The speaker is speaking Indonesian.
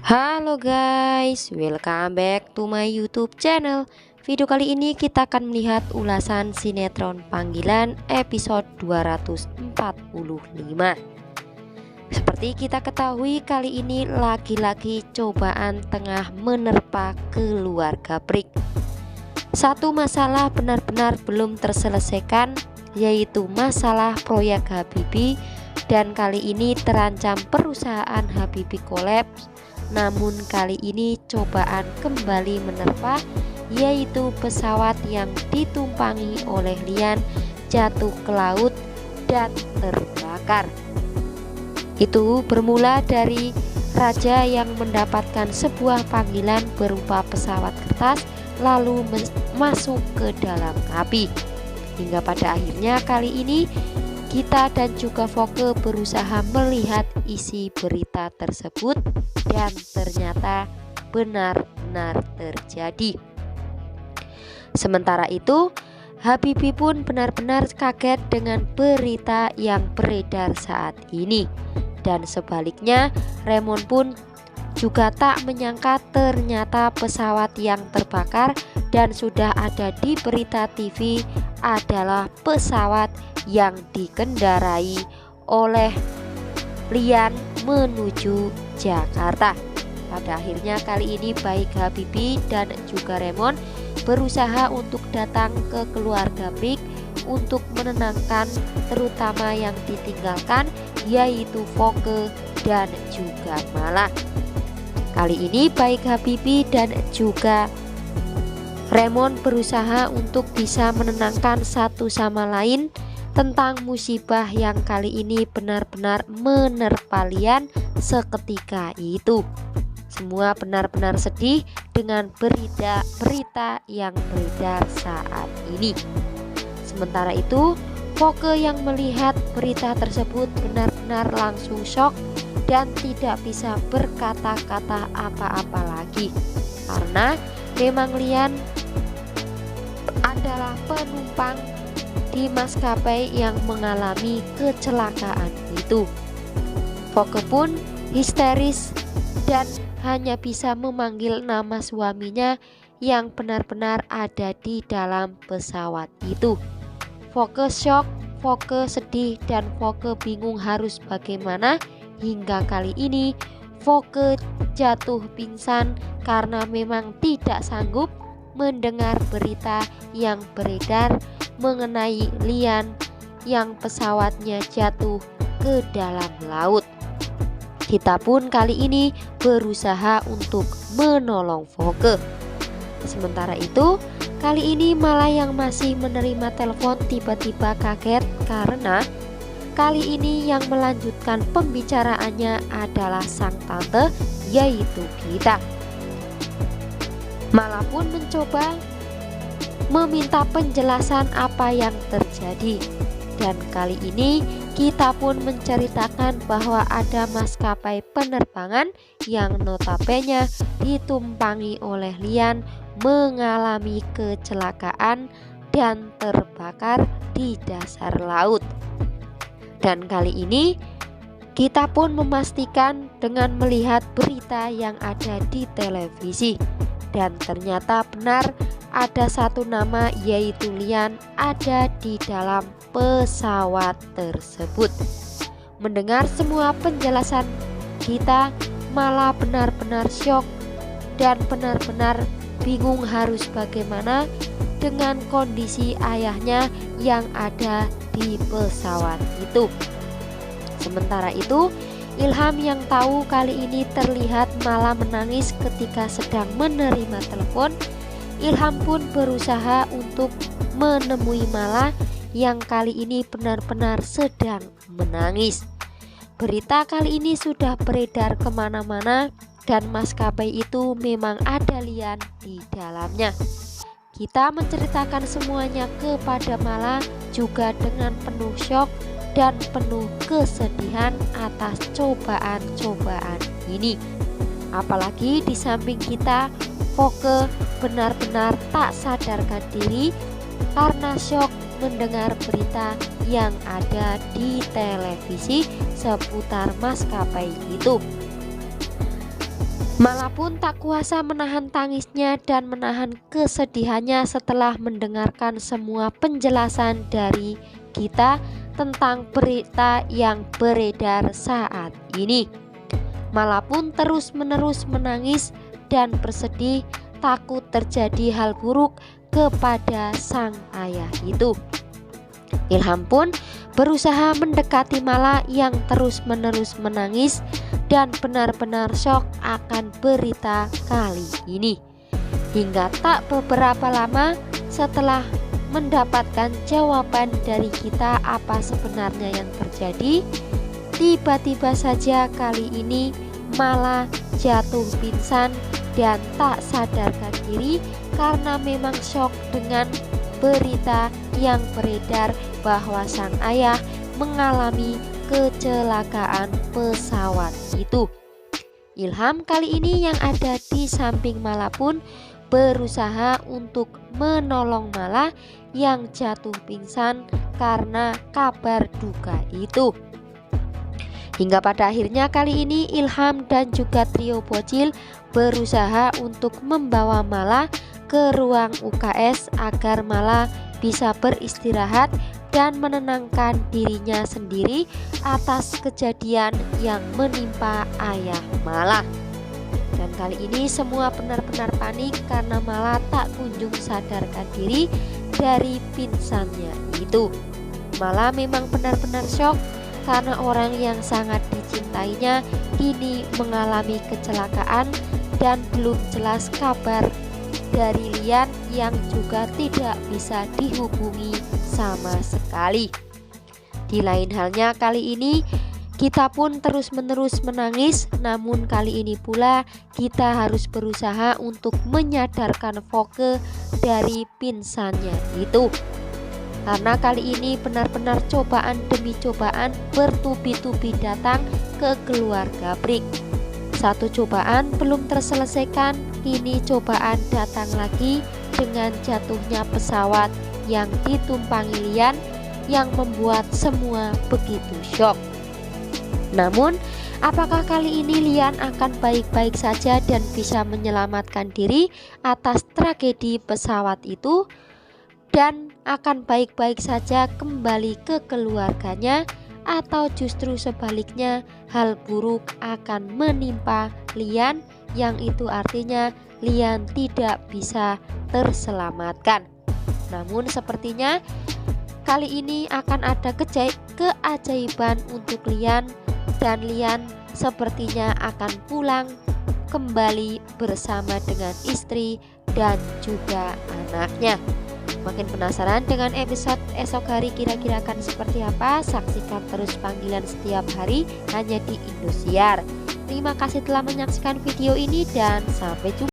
Halo guys, welcome back to my YouTube channel. Video kali ini kita akan melihat ulasan sinetron Panggilan episode 245. Seperti kita ketahui, kali ini lagi-lagi cobaan tengah menerpa keluarga Prik. Satu masalah benar-benar belum terselesaikan, yaitu masalah proyek Habibie, dan kali ini terancam perusahaan Habibie kolaps. Namun kali ini cobaan kembali menerpa, yaitu pesawat yang ditumpangi oleh Lian jatuh ke laut dan terbakar. Itu bermula dari raja yang mendapatkan sebuah panggilan berupa pesawat kertas lalu masuk ke dalam api. Hingga pada akhirnya kali ini kita dan juga Voke berusaha melihat isi berita tersebut dan ternyata benar-benar terjadi. Sementara itu, Habibie pun benar-benar kaget dengan berita yang beredar saat ini. Dan sebaliknya, Raymond pun juga tak menyangka ternyata pesawat yang terbakar dan sudah ada di berita TV adalah pesawat yang dikendarai oleh Lian menuju Jakarta. Pada akhirnya kali ini baik Habibie dan juga Raymond berusaha untuk datang ke keluarga Prik untuk menenangkan terutama yang ditinggalkan, yaitu Voke dan juga Mala. Kali ini baik Habibie dan juga Raymond berusaha untuk bisa menenangkan satu sama lain tentang musibah yang kali ini benar-benar menerpa Lian seketika itu. Semua benar-benar sedih dengan berita yang beredar saat ini. Sementara itu, Voke yang melihat berita tersebut benar-benar langsung shock dan tidak bisa berkata-kata apa-apa lagi, karena memang Lian adalah penumpang di maskapai yang mengalami kecelakaan itu. Voke pun histeris dan hanya bisa memanggil nama suaminya yang benar-benar ada di dalam pesawat itu. Voke shock, Voke sedih, dan Voke bingung harus bagaimana. Hingga kali ini Voke jatuh pingsan karena memang tidak sanggup mendengar berita yang beredar mengenai Lian yang pesawatnya jatuh ke dalam laut. Kita pun kali ini berusaha untuk menolong Voke. Sementara itu, kali ini malah yang masih menerima telepon tiba-tiba kaget karena kali ini yang melanjutkan pembicaraannya adalah sang tante, yaitu Gita. Mala pun mencoba meminta penjelasan apa yang terjadi, dan kali ini kita pun menceritakan bahwa ada maskapai penerbangan yang notabene ditumpangi oleh Lian mengalami kecelakaan dan terbakar di dasar laut. Dan kali ini kita pun memastikan dengan melihat berita yang ada di televisi, dan ternyata benar ada satu nama, yaitu Lian, ada di dalam pesawat tersebut. Mendengar semua penjelasan kita, malah benar-benar syok dan benar-benar bingung harus bagaimana dengan kondisi ayahnya yang ada di pesawat itu. Sementara itu, Ilham yang tahu kali ini terlihat malah menangis ketika sedang menerima telepon. Ilham pun berusaha untuk menemui Mala yang kali ini benar-benar sedang menangis. Berita kali ini sudah beredar kemana-mana dan maskapai itu memang ada Lian di dalamnya. Kita menceritakan semuanya kepada Mala juga dengan penuh syok dan penuh kesedihan atas cobaan-cobaan ini. Apalagi di samping kita, Voke benar-benar tak sadarkan diri karena syok mendengar berita yang ada di televisi seputar maskapai itu. Mala pun tak kuasa menahan tangisnya dan menahan kesedihannya setelah mendengarkan semua penjelasan dari kita tentang berita yang beredar saat ini. Mala pun terus-menerus menangis dan bersedih, takut terjadi hal buruk kepada sang ayah itu. Ilham pun berusaha mendekati Mala yang terus-menerus menangis dan benar-benar syok akan berita kali ini. Hingga tak beberapa lama setelah mendapatkan jawaban dari kita apa sebenarnya yang terjadi, tiba-tiba saja kali ini Mala jatuh pingsan dan tak sadarkan diri karena memang syok dengan berita yang beredar bahwa sang ayah mengalami kecelakaan pesawat itu. Ilham kali ini yang ada di samping Mala pun berusaha untuk menolong Mala yang jatuh pingsan karena kabar duka itu. Hingga pada akhirnya kali ini Ilham dan juga trio bocil berusaha untuk membawa Mala ke ruang UKS agar Mala bisa beristirahat dan menenangkan dirinya sendiri atas kejadian yang menimpa ayah Mala. Dan kali ini semua benar-benar panik karena Mala tak kunjung sadarkan diri dari pingsannya itu. Mala memang benar-benar syok karena orang yang sangat dicintainya kini mengalami kecelakaan dan belum jelas kabar dari Lian yang juga tidak bisa dihubungi sama sekali. Di lain halnya kali ini kita pun terus-menerus menangis, namun kali ini pula kita harus berusaha untuk menyadarkan Voke dari pingsannya itu. Karena kali ini benar-benar cobaan demi cobaan bertubi-tubi datang ke keluarga Brik. Satu cobaan belum terselesaikan, kini cobaan datang lagi dengan jatuhnya pesawat yang ditumpangi Lian yang membuat semua begitu syok. Namun, apakah kali ini Lian akan baik-baik saja dan bisa menyelamatkan diri atas tragedi pesawat itu dan akan baik-baik saja kembali ke keluarganya, atau justru sebaliknya hal buruk akan menimpa Lian yang itu artinya Lian tidak bisa terselamatkan. Namun sepertinya kali ini akan ada keajaiban untuk Lian dan Lian sepertinya akan pulang kembali bersama dengan istri dan juga anaknya. Makin penasaran dengan episode esok hari kira-kira akan seperti apa? Saksikan terus Panggilan setiap hari hanya di Indosiar. Terima kasih telah menyaksikan video ini dan sampai jumpa.